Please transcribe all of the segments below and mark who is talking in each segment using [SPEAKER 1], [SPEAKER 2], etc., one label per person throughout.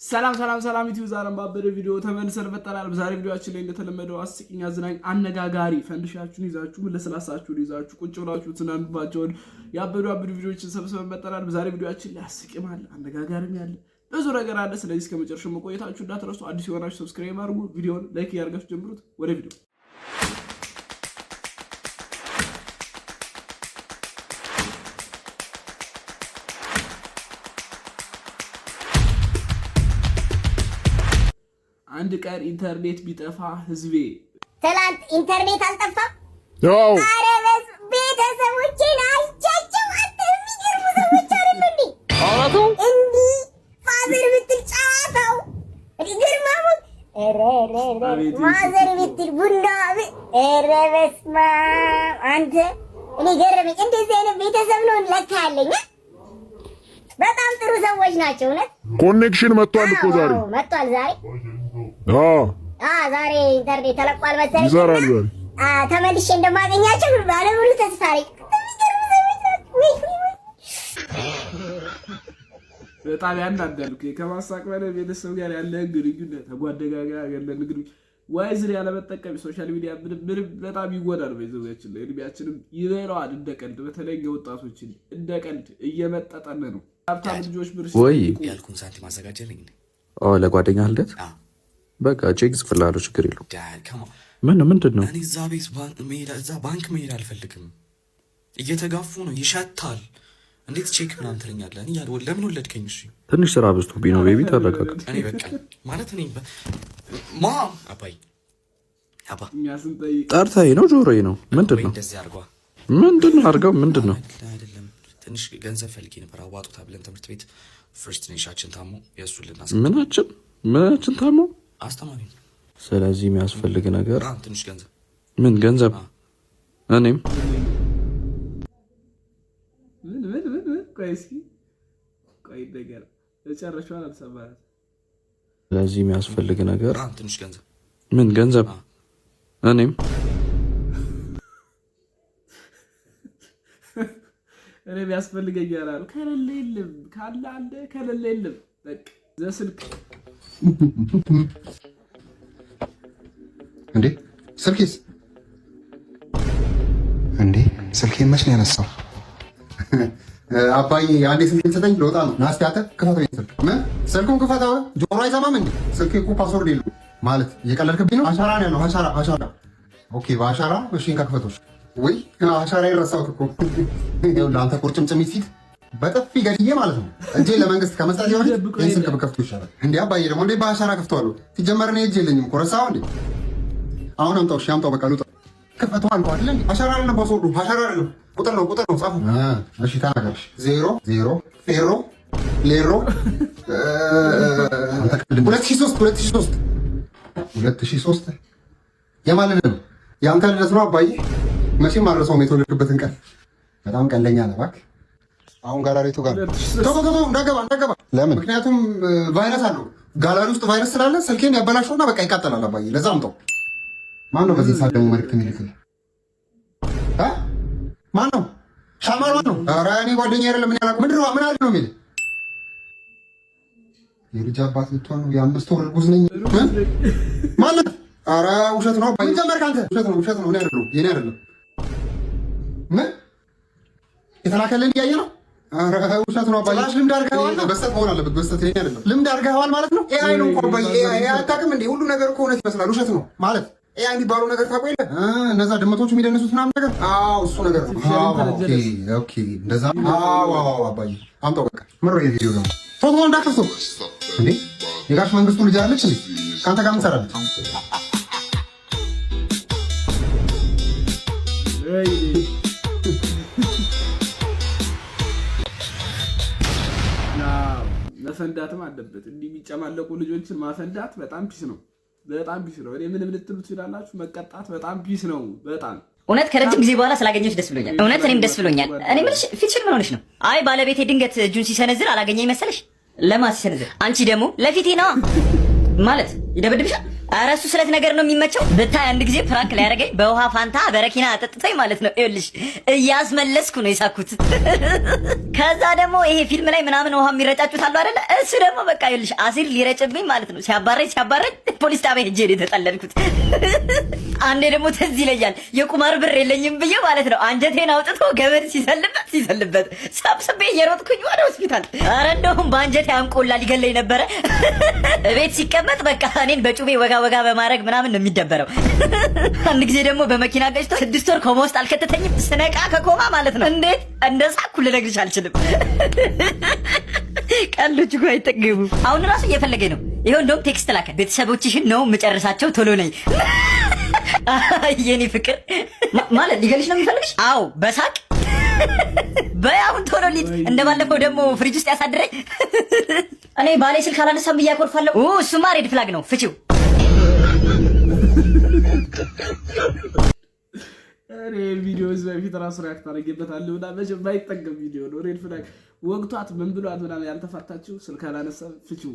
[SPEAKER 1] ሰላም ሰላም ሰላም ዩቲዩብ ዛሬም ባበደ ቪዲዮ ተመልሰን መጥተናል። በዛሬ ቪዲዮአችን ላይ እንደተለመደው አስቂኝ አዝናኝ አነጋጋሪ ፈንድሻችሁን ይዛችሁ ለስላሳችሁን ይዛችሁ ቁጭ ብላችሁ ትናንባቸውን ያበዱ ቪዲዮዎችን ሰብስበን መጥተናል። በዛሬ ቪዲዮአችን ላይ አስቂኝ አለ፣ አነጋጋሪም ያለ ብዙ ነገር አለ። ስለዚህ እስከ መጨረሻው መቆየታችሁ እንዳትረሱ። አዲስ የሆናችሁ ሰብስክራይብ አድርጉ፣ ቪዲዮውን ላይክ ያርጋችሁ ጀምሩት። ወደ ቪዲዮ አንድ ቀን ኢንተርኔት ቢጠፋ ህዝቤ
[SPEAKER 2] ትላንት ኢንተርኔት አልጠፋም። አረ ቤተሰቦቼን አይቻቸው አንተ የሚገርሙ ሰዎች አይደሉ እንዴ? አራቱ እንዲህ ፋዘር ብትል ጨዋታው ግርማሙ ፋዘር ብትል ቡና ኧረ በስመ አብ አንተ እኔ ገረመኝ። እንደዚህ አይነት ቤተሰብ ነው ለካ ያለኝ። በጣም ጥሩ ሰዎች ናቸው። እውነት
[SPEAKER 3] ኮኔክሽን መጥቷል እኮ ዛሬ
[SPEAKER 2] መጥቷል ዛሬ ዛሬ ኢንተርኔት ተለቋል መሰለኝ።
[SPEAKER 3] ይሰራል ዛሬ
[SPEAKER 2] ተመልሼ እንደማገኛቸው ባለሙሉ ተስፋ ነኝ።
[SPEAKER 1] በጣም ያናዳሉ። ከማሳቅ በላይ ቤተሰብ ጋር ያለ ግንኙነት ተጓደጋ ጋር ያለ ንግድ ዋይዝር ያለመጠቀም ሶሻል ሚዲያ ምንም በጣም ይጎዳል። በዘውያችን ላይ እድሜያችንም ይበላዋል እንደ ቀልድ። በተለይ ወጣቶችን እንደ ቀልድ እየመጠጠን ነው። ሀብታም ልጆች ብር
[SPEAKER 4] ወይ ያልኩን ሳንቲም አዘጋጀልኝ
[SPEAKER 3] ለጓደኛ ልደት በቃ ቼክ ጽፍላለሁ፣ ችግር የለውም። ምንድን ነው?
[SPEAKER 4] እኔ እዛ ባንክ መሄድ አልፈልግም። እየተጋፉ ነው፣ ይሸታል። እንዴት ቼክ ምናምን ትለኛለህ? እኔ ለምን ወለድከኝ? እሺ
[SPEAKER 3] ትንሽ ስራ በዝቶብኝ ነው። ቤቢ ተረጋጋ።
[SPEAKER 4] እኔ በቃ ማለት እኔ አባይ
[SPEAKER 3] ጠርታዬ ነው ጆሮዬ ነው። ምንድን ነው
[SPEAKER 4] እንደዚህ አድርጓ?
[SPEAKER 3] ምንድን ነው አድርገው? ምንድን ነው?
[SPEAKER 4] አይደለም ትንሽ ገንዘብ ፈልጌ ነበር። አዋጡታ ብለን ትምህርት ቤት ፍርስት ኔሻችን ታሞ የእሱን ልናስ
[SPEAKER 3] ምናችን ታሞ
[SPEAKER 4] አስተማሪ።
[SPEAKER 3] ስለዚህ የሚያስፈልግ ነገር
[SPEAKER 4] ትንሽ ገንዘብ።
[SPEAKER 3] ምን ገንዘብ? እኔም ስለዚህ የሚያስፈልግ ነገር
[SPEAKER 4] ትንሽ ገንዘብ።
[SPEAKER 3] ምን ገንዘብ? እኔም
[SPEAKER 1] እኔ ቢያስፈልገኝ ያላሉ ከሌለ የለም፣ ካለ አለ፣ ከሌለ የለም። በቃ ዘስልክ
[SPEAKER 5] እንዴ ስልኬስ? እንዴ ስልኬን መች ነው ያነሳው? አባዬ አንዴ ስልኬን ሰጠኝ፣ ልወጣ ነው። ና እስኪ አንተ ክፈተው። ስልክ ምን ስልኩን ክፈተው። ጆሮ አይሰማም እንዴ? ስልኬ እኮ ፓስወርድ የለውም። ማለት እየቀለድክብኝ ነው? አሻራ ነው ያለው። አሻራ። ኦኬ በአሻራ እሺ፣ እንካ ክፈቶች። ወይ አሻራ የረሳሁት እኮ። ይኸውልህ አንተ ቁርጭምጭሚት ፊት በጥፊ ገድዬ ማለት ነው እጄ ለመንግስት ከመስጠት ይሆን ይህን ስልክ ብከፍቱ ይሻላል። እንዴ አባዬ ደግሞ እንዴ በአሻራ ከፍተዋለሁ? ሲጀመር እኔ እጄ የለኝም እኮ ረሳኸው እንዴ? አሁን አምጣው። እሺ አምጣው። በቃ ልውጣ። ክፈተው አልኩህ አይደል? አሻራ አይደለም ፓስወርዱ፣ አሻራ አይደለም፣ ቁጥር ነው ጻፉ። እሺ ተናገር። 0 ፌሮ ሌሮ 2003 የማን ልደት ነው? የአንተ ልደት ነው አባዬ። መቼም አልረሳውም የተወለድክበትን ቀን። በጣም ቀልደኛ ነህ እባክህ። አሁን ጋላሪቱ ጋር እንዳገባ። ለምን? ምክንያቱም ቫይረስ አለው ጋላሪ ውስጥ። ቫይረስ ስላለ ስልኬን ያበላሸውና በቃ ይቃጠላል አባዬ። ለዛ አምጣው። ማን ነው በዚህ ሰዓት ደግሞ መልዕክት የሚልክልህ? ማን ነው? ሻማ ነው? ኧረ እኔ ጓደኛ አይደለም። ምን ያላቁ ምን አለ ነው የሚልህ? የልጅ አባት ልትሆን ነው? የ5 ወር እርጉዝ ነኝ ማለት? ኧረ ውሸት ነው አባዬ። ጀመርክ አንተ። ውሸት ነው። እኔ አይደለም። ምን የተላከልን እያየ ነው? ኧረ ውሸት ነው አባዬ። ልምድ አድርገኸዋል። በስተት መሆን አለበት። በስተት እኔ አይደለም። ልምድ አድርገኸዋል ማለት ነው። ኤአይ ነው እኮ አባዬ። ኤአይ አታውቅም እንዴ? ሁሉ ነገር እኮ እውነት ይመስላል። ውሸት ነው ማለት ኤአይ የሚባለው ነገር ታውቀው የለ? እነዛ ድመቶቹ የሚደንሱት ምናምን ነገር። አዎ እሱ ነገር ነው። ኦኬ እንደዛ። አዎ አባዬ አምጣው በቃ። ምሮ የቪዲዮ ነው። ፎቶ እንዳከፍቶ እንዴ? የጋሽ መንግስቱ ልጅ አለች እንዴ? ካንተ ጋር ምን ሰራለች?
[SPEAKER 1] መፈንዳትም አለበት። እንዲህ የሚጨማለቁ ልጆችን ማፈንዳት በጣም ፒስ ነው። በጣም ፒስ ነው። እኔ ምንም ልትሉ ትችላላችሁ። መቀጣት በጣም ፒስ ነው። በጣም
[SPEAKER 6] እውነት ከረጅም ጊዜ በኋላ ስላገኘሁሽ ደስ ብሎኛል። እውነት እኔም ደስ ብሎኛል። እኔ የምልሽ ፊትሽን ምን ሆነሽ ነው? አይ ባለቤቴ ድንገት እጁን ሲሰነዝር አላገኘኝ መሰለሽ? ለማ ሲሰነዝር? አንቺ ደግሞ ለፊቴ ነዋ። ማለት ይደብድብሻል። ኧረ እሱ ስለት ነገር ነው የሚመቸው። ብታይ አንድ ጊዜ ፕራንክ ላይ ያደረገኝ በውሃ ፋንታ በረኪና አጠጥቶኝ ማለት ነው። ይኸውልሽ እያስመለስኩ ነው የሳኩት። ከዛ ደግሞ ይሄ ፊልም ላይ ምናምን ውሃ የሚረጫጩት አሉ አይደለ? እሱ ደግሞ በቃ ይኸውልሽ አሲር ሊረጭብኝ ማለት ነው። ሲያባረኝ ፖሊስ ጣቢያ ሄጄ ነው የተጠለልኩት። አንዴ ደግሞ ትዝ ይለኛል የቁማር ብር የለኝም ብዬ ማለት ነው አንጀቴን አውጥቶ ገመድ ሲሰልበት ሰብስቤ እየሮጥኩኝ ወደ ሆስፒታል። ኧረ እንደውም በአንጀቴ አንቆላ ሊገለኝ ነበረ። እቤት ሲቀመጥ በቃ እኔን በጩቤ ወጋ በማድረግ ምናምን ነው የሚደበረው። አንድ ጊዜ ደግሞ በመኪና ገጭቶ 6 ወር ኮማ ውስጥ አልከተተኝም። ስነቃ ከኮማ ማለት ነው እንዴት እንደሳኩ ልነግርሽ አልችልም። ቀልዶች እኮ አይጠገቡ። አሁን ራሱ እየፈለገኝ ነው። ይኸው እንደውም ቴክስት ላከ። ቤተሰቦችሽን ነው የምጨርሳቸው ቶሎ ነኝ። የኔ ፍቅር ማለት ሊገልሽ ነው የሚፈልግሽ? አዎ በሳቅ በያሁን ቶሎ ሊድ እንደባለፈው ደግሞ ፍሪጅ ውስጥ ያሳድረኝ። እኔ ባሌ ስልክ አላነሳም ብዬ አኮርፋለሁ። እሱማ ሬድ ፍላግ ነው፣ ፍቺው።
[SPEAKER 1] እኔ ቪዲዮ በፊት ራሱ ሪያክት አድርጌበታለሁ እና መቼም ባይጠገም ቪዲዮ ነው። ሬድ ፍላግ ወቅቷት ምን ብሏት ምናምን ያልተፋታችው ስልክ አላነሳም ፍቺው።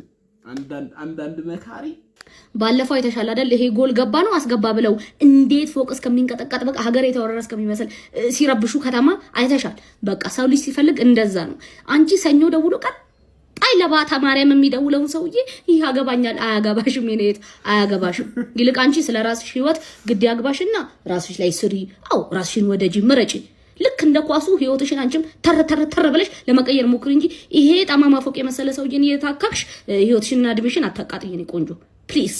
[SPEAKER 1] አንዳንድ መካሪ
[SPEAKER 7] ባለፈው የተሻለ አይደል? ይሄ ጎል ገባ ነው አስገባ ብለው እንዴት ፎቅ እስከሚንቀጠቀጥ በቃ ሀገር የተወረረ እስከሚመስል ሲረብሹ ከተማ አይተሻል። በቃ ሰው ልጅ ሲፈልግ እንደዛ ነው። አንቺ ሰኞ ደውሎ ቀጣይ ለባታ ማርያም የሚደውለውን ሰውዬ ይህ ያገባኛል። አያገባሽም፣ የኔት አያገባሽም። ይልቅ አንቺ ስለ ራስሽ ህይወት ግድ ያግባሽና ራስሽ ላይ ስሪ። አው ራስሽን ወደ ጂ ምረጪ። ልክ እንደ ኳሱ ህይወትሽን አንቺም ተር ብለሽ ለመቀየር ሞክሪ እንጂ ይሄ ጠማማ ፎቅ የመሰለ ሰውዬን እየታካክሽ ህይወትሽንና እድሜሽን አታቃጥይ። የኔ ቆንጆ ፕሊዝ።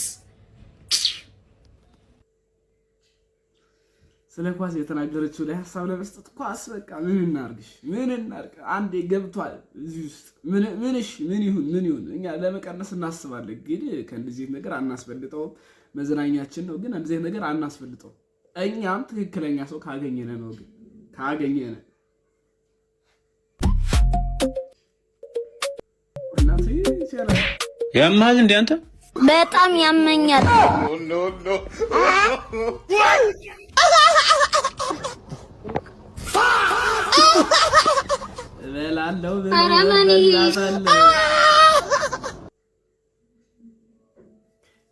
[SPEAKER 1] ስለ ኳስ የተናገረችው ላይ ሐሳብ ለመስጠት ኳስ በቃ ምን እናርግ? አንዴ ገብቷል እዚህ ውስጥ ምን ይሁን እኛ ለመቀነስ እናስባለን፣ ግን ከእንደዚህ ነገር አናስፈልጠው። መዝናኛችን ነው፣ ግን እንደዚህ ነገር አናስፈልጠው። እኛም ትክክለኛ ሰው ካገኘነ ነው፣ ግን ካገኘነ እናቴ ሲያላ
[SPEAKER 8] ያማል እንዴ አንተ
[SPEAKER 2] በጣም ያመኛል።
[SPEAKER 1] እበላለሁ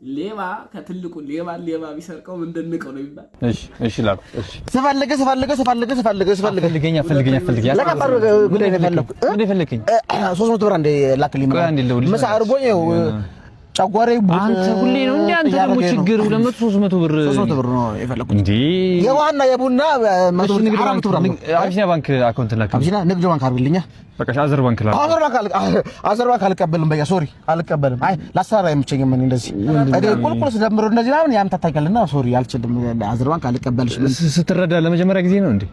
[SPEAKER 1] ሌባ ከትልቁ ሌባ ቢሰርቀው እንደንቀው ነው ይባል።
[SPEAKER 8] እሺ ላኩ። እሺ
[SPEAKER 9] ፈልገኛ ለቀባር ጉዳይ ነው ፈለኩ። ምን ፈለከኝ? 300 ብር አንዴ ላክልኝ። ምሳ አርጎኝ ጨጓሬ
[SPEAKER 8] አንተ ሁሌ ነው እንዴ? አንተ ደግሞ ችግር 200 300 ብር ነው የፈለኩት እንዴ?
[SPEAKER 9] የዋና የቡና 100 ብር
[SPEAKER 8] አቢሲኒያ ባንክ አካውንት ላክ።
[SPEAKER 9] አቢሲኒያ ንግድ ባንክ አርግልኛ።
[SPEAKER 8] በቃ አዘር ባንክ ላክ።
[SPEAKER 9] አዘር ባንክ አልቀበልም። በያ ሶሪ አልቀበልም። አይ ላሰራ የምቸኝ ምን እንደዚህ እዴ ቁልቁል ስደምሮ እንደዚህ ምናምን ያምታታኛልና ሶሪ አልችልም። አዘር ባንክ አልቀበልሽም።
[SPEAKER 8] ስትረዳ ለመጀመሪያ ጊዜ ነው እንዴ?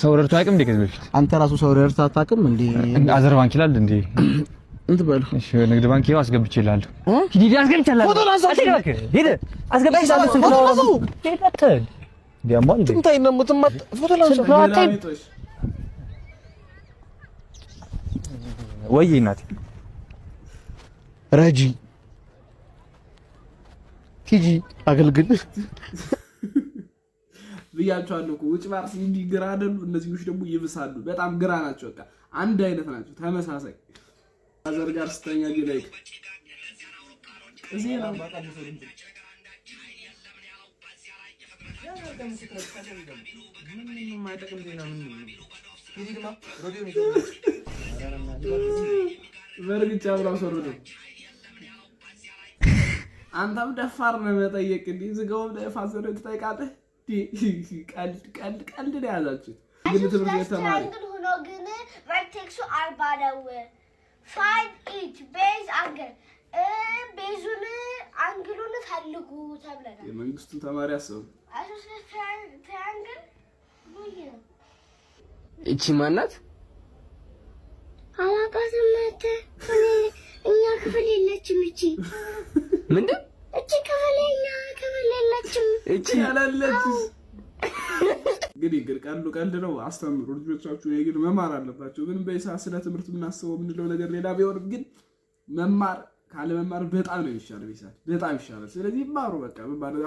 [SPEAKER 8] ሰው ረድቶ አያውቅም እንዴ ከዚህ በፊት?
[SPEAKER 9] አንተ ራሱ ሰው ረድቶ አታውቅም እንዴ?
[SPEAKER 8] አዘር ባንክ ይላል እንዴ?
[SPEAKER 9] እንት በሉ።
[SPEAKER 8] እሺ ንግድ ባንክ ይኸው አስገብቼልሃለሁ። ሂድ አስገብቼልሃለሁ።
[SPEAKER 9] ፎቶ ላንሳው።
[SPEAKER 8] ሂድ አስገብቼልሃለሁ። ተከተል ዲያማል እንዴ?
[SPEAKER 9] እንታይ ነው የምትመጣ ፎቶ ላንሳው።
[SPEAKER 8] ወይ እናቴ
[SPEAKER 9] ረጂ ቲጂ አገልግል
[SPEAKER 1] ብያቸዋለሁ እኮ ውጭ ባርስ እንዲህ ግራ አይደሉ። እነዚህኞች ደግሞ ይብሳሉ። በጣም ግራ ናቸው። በቃ አንድ አይነት ናቸው፣ ተመሳሳይ አዘር ጋር ስተኛ ጊዜ እዚህ ነው በርግጫ ብራው ወርዶ አንተም ደፋር ነው መጠየቅ እንዴ? ዝጋው ለፋዘር ትጠይቃለህ። ቀልድ ነው ያዛችሁ። ግን ትምህርት ቤት ተማሪ
[SPEAKER 2] ሆኖ ግን ቨርቴክሱ 40 ነው። ፋይንድ ኢች ቤዝ አንግል ቤዙን አንግሉን ፈልጉ ተብለናል።
[SPEAKER 1] የመንግስቱን ተማሪ አሰቡ።
[SPEAKER 2] ትራያንግል
[SPEAKER 9] እቺ ማናት?
[SPEAKER 2] አላውቃትም። እኛ ክፍል የለችም። እቺ
[SPEAKER 9] ምንድን?
[SPEAKER 2] እቺ ክፍል የለችም።
[SPEAKER 1] እቺ ያላለችም። እንግዲህ ቀልድ ነው። አስተምሩ ልጆቻችሁን። የግድ መማር አለባቸው። ምንም በይሳ ስለ ትምህርት የምናስበው የምንለው ነገር ሌላ ቢሆንም ግን መማር ካለመማር በጣም ነው ይሻላል። ቢሳል በጣም ይሻላል። ስለዚህ ማሩ በቃ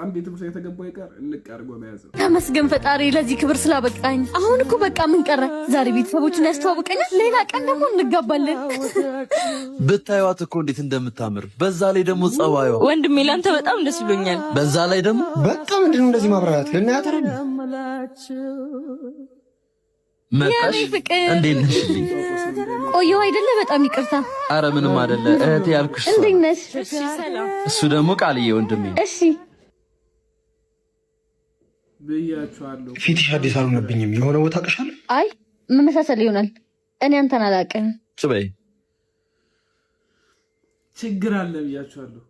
[SPEAKER 1] አንድ ትምህርት የተገባው ይቀር እንቀርጎ መያዝ።
[SPEAKER 7] ተመስገን ፈጣሪ ለዚህ ክብር ስላበቃኝ። አሁን እኮ በቃ ምን ቀረ? ዛሬ ቤተሰቦችን ያስተዋውቀኛል፣ ሌላ ቀን ደግሞ እንጋባለን።
[SPEAKER 10] ብታዩት እኮ እንዴት እንደምታምር፣ በዛ ላይ ደግሞ ጸባዩ።
[SPEAKER 7] ወንድሜ ላንተ በጣም ደስ ብሎኛል።
[SPEAKER 10] በዛ ላይ ደግሞ
[SPEAKER 5] በጣም ምንድነው እንደዚህ ማብራራት ለናያት አይደል?
[SPEAKER 10] መጣሽ እንዴት ነሽ?
[SPEAKER 7] ቆየሁ አይደለ? በጣም ይቅርታ።
[SPEAKER 10] አረ ምንም አይደለ እህቴ ያልኩሽ።
[SPEAKER 7] እንዴት ነሽ? እሺ ሰላም።
[SPEAKER 10] እሱ ደግሞ ቃልዬ ወንድሜ።
[SPEAKER 7] እሺ
[SPEAKER 1] ብያችኋለሁ።
[SPEAKER 5] ፊትሽ አዲስ አልሆነብኝም። የሆነ ቦታ ቀሻል።
[SPEAKER 7] አይ መመሳሰል ይሆናል። እኔ አንተን አላውቅም።
[SPEAKER 10] ጽበይ
[SPEAKER 1] ችግር አለ ብያችኋለሁ።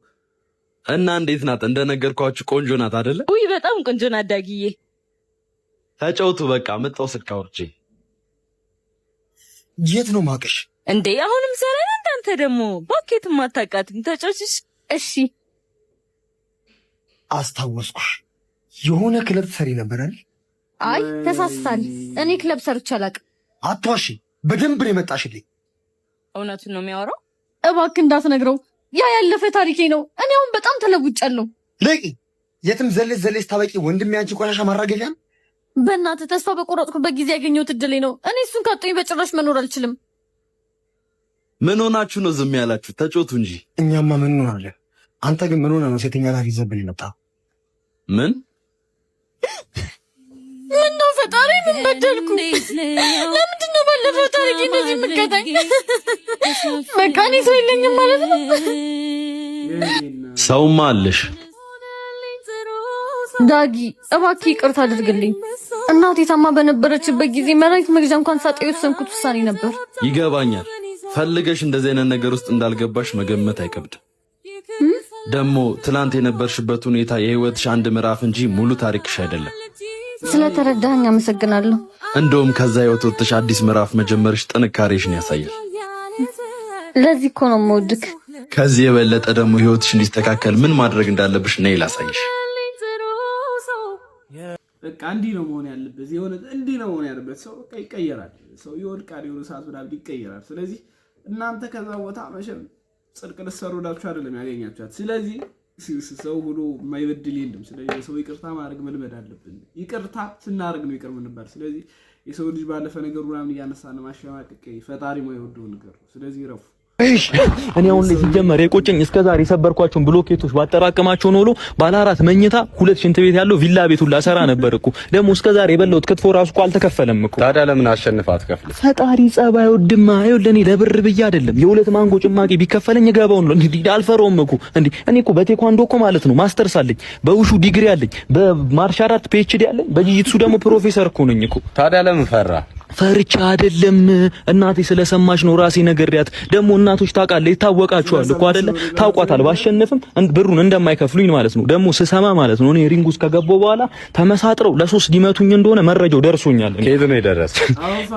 [SPEAKER 10] እና እንዴት ናት? እንደነገርኳችሁ ቆንጆ ናት አይደለ?
[SPEAKER 7] ውይ በጣም ቆንጆ ናት ዳጊዬ።
[SPEAKER 10] ተጫውቱ በቃ። መጣው ስልክ አውርቼ።
[SPEAKER 5] የት ነው ማቀሽ
[SPEAKER 7] እንዴ? አሁንም ሰራን እንዳንተ ደግሞ ባኬት ማታቃትም ተጫውችሽ። እሺ
[SPEAKER 5] አስታወስኩሽ። የሆነ ክለብ ሰሪ ነበር አይደል?
[SPEAKER 7] አይ ተሳስታል። እኔ ክለብ ሰርቼ አላውቅም።
[SPEAKER 5] አትዋሺ። በደንብ ነው የመጣሽልኝ።
[SPEAKER 7] እውነቱን ነው የሚያወራው። እባክህ እንዳትነግረው። ያ ያለፈ ታሪኬ ነው። እኔ አሁን በጣም ተለውጫለሁ።
[SPEAKER 5] ለቂ የትም ዘለስ ታበቂ ወንድሜ፣ አንቺ ቆሻሻ ማራገፊያ።
[SPEAKER 7] በእናትህ ተስፋ በቆረጥኩበት ጊዜ ያገኘሁት እድሌ ነው። እኔ እሱን ካጡኝ በጭራሽ መኖር አልችልም።
[SPEAKER 10] ምን ሆናችሁ ነው ዝም ያላችሁ? ተጮቱ እንጂ።
[SPEAKER 5] እኛማ ምን እንሆናለን? አንተ ግን ምን ሆነ ነው ሴተኛ ላፊ ይዘብል ይመጣ?
[SPEAKER 10] ምን
[SPEAKER 7] ነው ፈጣሪ፣ ምን በደልኩ? ለምንድን ነው ባለፈው ታሪኬ እንደዚህ የምትቀጣኝ? በቃ እኔ ሰው የለኝም ማለት ነው።
[SPEAKER 10] ሰውማ አለሽ።
[SPEAKER 7] ዳጊ እባክህ ይቅርታ አድርግልኝ። እናቴ ታማ በነበረችበት ጊዜ መድኃኒት መግዣ እንኳን ሳጣ የወሰንኩት ውሳኔ ነበር።
[SPEAKER 10] ይገባኛል። ፈልገሽ እንደዚህ አይነት ነገር ውስጥ እንዳልገባሽ መገመት አይከብድም። ደግሞ ትላንት የነበርሽበት ሁኔታ የህይወትሽ አንድ ምዕራፍ እንጂ ሙሉ ታሪክሽ አይደለም።
[SPEAKER 7] ስለተረዳኸኝ አመሰግናለሁ።
[SPEAKER 10] እንደውም ከዛ ህይወት ወጥተሽ አዲስ ምዕራፍ መጀመርሽ ጥንካሬሽን ያሳያል።
[SPEAKER 7] ለዚህ እኮ ነው የምወድክ።
[SPEAKER 10] ከዚህ የበለጠ ደግሞ ህይወትሽ እንዲስተካከል ምን ማድረግ እንዳለብሽ ነይ ላሳይሽ።
[SPEAKER 1] በቃ እንዲህ ነው መሆን ያለበት። የሆነ እንዲህ ነው መሆን ያለበት። ሰው በቃ ይቀየራል። ሰው ይወድቃል፣ የሆነ ሰዓት ምናምን ይቀየራል። ስለዚህ እናንተ ከዛ ቦታ መቼም ጽድቅ ልትሰሩ ወዳችሁ አይደለም ያገኛችኋት። ስለዚህ ሰው ሁሉ የማይበድል የለም። ስለዚህ ሰው ይቅርታ ማድረግ መልመድ አለብን። ይቅርታ ስናደርግ ነው ይቅር የምንባል። ስለዚህ የሰው ልጅ ባለፈ ነገር ምናምን እያነሳን ማሸማቀቅ ፈጣሪ የማይወደው ነገር ነው። ስለዚህ ረፉ።
[SPEAKER 8] እኔ አሁን ላይ ሲጀመር የቆጨኝ እስከዛሬ የሰበርኳቸውን ብሎኬቶች ባጠራቀማቸው ነው ብሎ ባለ 4 መኝታ 2 ሽንት ቤት ያለው ቪላ ቤቱን ላሰራ ነበር እኮ። ደግሞ እስከዛሬ የበላሁት ክትፎ ራሱ እኮ አልተከፈለም እኮ።
[SPEAKER 11] ታዲያ ለምን አሸንፋት ከፍል?
[SPEAKER 8] ፈጣሪ ጸባይ ወድማ ይኸው ለኔ ለብር ብዬ አይደለም የ2 ማንጎ ጭማቂ ቢከፈለኝ ገባው ነው እንዴ? አልፈረውም እኮ እንዴ። እኔ እኮ በቴኳንዶ እኮ ማለት ነው ማስተርስ አለኝ፣ በውሹ ዲግሪ አለኝ፣ በማርሻል አርት ፒኤችዲ አለኝ፣ በጂጂትሱ ደግሞ ፕሮፌሰር እኮ ነኝ እኮ።
[SPEAKER 11] ታዲያ ለምን ፈራ?
[SPEAKER 8] ፈርቻ አይደለም እናቴ ስለሰማች ነው ራሴ ነገርያት። ደግሞ እናቶች ታውቃለህ፣ ይታወቃቸዋል እኮ አይደለ? ታውቋታል። ባሸንፍም ብሩን እንደማይከፍሉኝ ማለት ነው። ደግሞ ስሰማ ማለት ነው እኔ ሪንግ ውስጥ ከገባሁ በኋላ ተመሳጥረው ለ3 ዲመቱኝ እንደሆነ መረጃው ደርሶኛል።
[SPEAKER 11] ከየት ነው የደረሰ?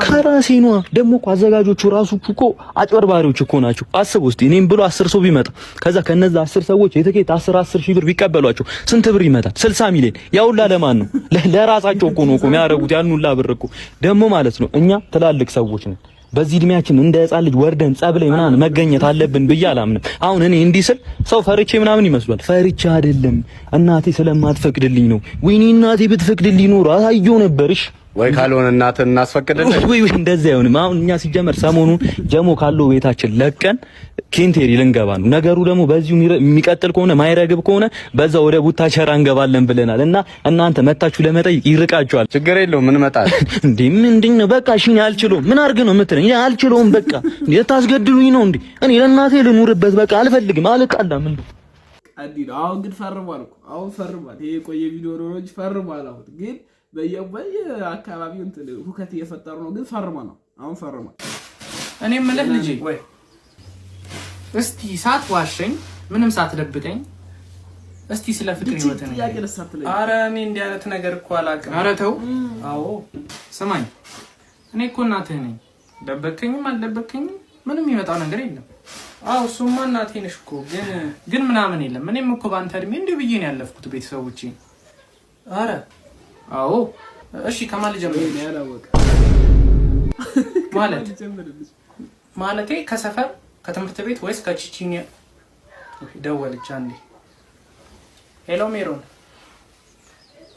[SPEAKER 8] ከራሴ ነው። ደግሞ እኮ አዘጋጆቹ ራሱ እኮ አጭበርባሪዎች እኮ ናቸው። አስብ ውስጥ እኔም ብሎ 10 ሰው ቢመጣ ከዛ ከነዛ 10 ሰዎች የትኬት 10 ሺህ ብር ቢቀበሏቸው ስንት ብር ይመጣል? 60 ሚሊዮን። ያውላ ለማን ነው? ለራሳቸው እኮ ነው የሚያደርጉት ያን ሁላ ብር እኮ። ደግሞ ማለት ነው እኛ ትላልቅ ሰዎች ነን። በዚህ እድሜያችን እንደ ሕፃን ልጅ ወርደን ጸብ ላይ ምናምን መገኘት አለብን ብዬ አላምንም። አሁን እኔ እንዲህ ስል ሰው ፈርቼ ምናምን ይመስላል። ፈርቼ አይደለም እናቴ ስለማትፈቅድልኝ ነው። ወይኔ እናቴ ብትፈቅድልኝ ኖሮ አሳየው ነበርሽ።
[SPEAKER 11] ወይ ካልሆነ እናትን እናስፈቅድልኝ።
[SPEAKER 8] ወይ እንደዛ አይሆንም። አሁን እኛ ሲጀመር ሰሞኑን ጀሞ ካለው ቤታችን ለቀን ኬንቴሪ ልንገባ ነው። ነገሩ ደግሞ በዚሁ የሚቀጥል ከሆነ ማይረግብ ከሆነ በዛ ወደ ቡታቸራ እንገባለን ብለናል። እና እናንተ መታችሁ ለመጠየቅ ይርቃችኋል።
[SPEAKER 11] ችግር የለውም ምን መጣል
[SPEAKER 8] እንዴ? ምንድን ነው በቃ እሺ፣ አልችለውም። ምን አድርግ ነው የምትለኝ? እኔ አልችለውም። በቃ የታስገድሉኝ ነው እንዴ? እኔ ለእናቴ ልኑርበት። በቃ አልፈልግም። አልቃላም እንዴ?
[SPEAKER 1] አዲስ አሁን ግን ፈርሟል እኮ አሁን ፈርሟል። ይሄ ቆየ ቪዲዮ ነው እንጂ ፈርሟል። አሁን ግን በየአካባቢው እንትን ሁከት እየፈጠሩ ነው። ግን ፈርሟል ነው አሁን ፈርሟል።
[SPEAKER 12] እኔ የምልህ ልጄ ወይ እስቲ ሳትዋሸኝ ምንም ሳትደብቀኝ እስቲ ስለ ፍቅር ህይወት ነው ያቄ ለሳትለኝ። ኧረ እኔ እንዲህ አይነት ነገር እኮ አላውቅም። ኧረ ተው። አዎ ስማኝ፣ እኔ እኮ እናትህ ነኝ። ደበከኝም አልደበከኝም ምንም የሚመጣው ነገር የለም። አዎ እሱማ እናቴ ነሽ እኮ ግን ምናምን የለም። እኔም እኮ ባንተ እድሜ እንዲህ ብዬ ነው ያለፍኩት ቤተሰቦቼ። ኧረ አዎ እሺ፣ ከማን ልጀምር? ማለቴ ከሰፈር ከትምህርት ቤት ወይስ ከቺቺኒያ? ደወለች አንዴ። ሄሎ ሜሮን፣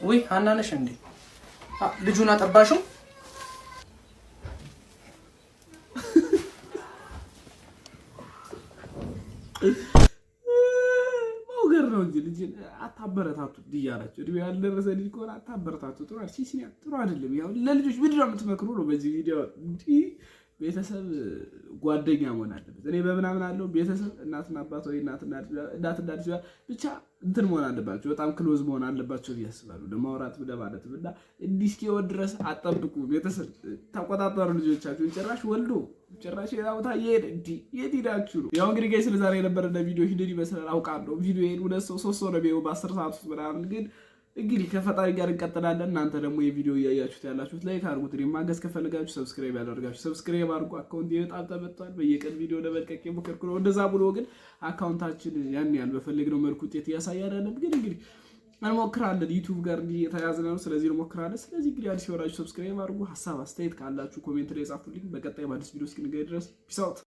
[SPEAKER 12] ውይ ሀና ነሽ እንዴ? ልጁን አጠባሽው?
[SPEAKER 1] ማውገር ነው እንጂ ልጅ አታበረታቱት እያላችሁ እድሜ ያልደረሰ ልጅ ከሆነ አታበረታቱት። ጥሩ አይደለም። ያው ለልጆች ምንድን ነው የምትመክሩ ነው በዚህ ቪዲዮ። ቤተሰብ ጓደኛ መሆን አለበት። እኔ በምናምን አለው ቤተሰብ እናትና አባት ወይ እናትና ልጅ ብቻ እንትን መሆን አለባቸው። በጣም ክሎዝ መሆን አለባቸው ብዬ አስባለሁ። ለማውራት ለማለት እና እንዲህ እስኪወድ ድረስ አጠብቁ። ቤተሰብ ተቆጣጠሩ ልጆቻችሁን። ጭራሽ ወልዶ ጭራሽ ሌላ ቦታ እየሄደ የት ሄዳችሁ ነው? ያው እንግዲህ ጋር ስለዛሬ የነበረ ቪዲዮ ሂደት ይመስላል አውቃለሁ። ቪዲዮ 2 ሰው 3 ሰው ነው ቢው በ10 ሰዓት ውስጥ ምናምን ግን እንግዲህ ከፈጣሪ ጋር እንቀጥላለን። እናንተ ደግሞ የቪዲዮ እያያችሁት ያላችሁት ላይክ አድርጉት። ማገዝ ከፈልጋችሁ ሰብስክራይብ ያደርጋችሁ ሰብስክራይብ አድርጉ። አካውንት በጣም ተመቷል። በየቀን ቪዲዮ ለመልቀቅ የሞከርኩ ነው። እንደዛ ብሎ ግን አካውንታችን ያን ያህል በፈለግነው መልኩ ውጤት እያሳየ አይደለም። ግን እንግዲህ እንሞክራለን። ዩቲዩብ ጋር እንዲህ የተያዝነ ነው። ስለዚህ እንሞክራለን። ስለዚህ እንግዲህ አዲስ የሆናችሁ ሰብስክራይብ አድርጉ። ሀሳብ አስተያየት ካላችሁ ኮሜንት ላይ ጻፉልኝ። በቀጣይ በአዲስ ቪዲዮ እስክንገናኝ ድረስ ፒስ አውት።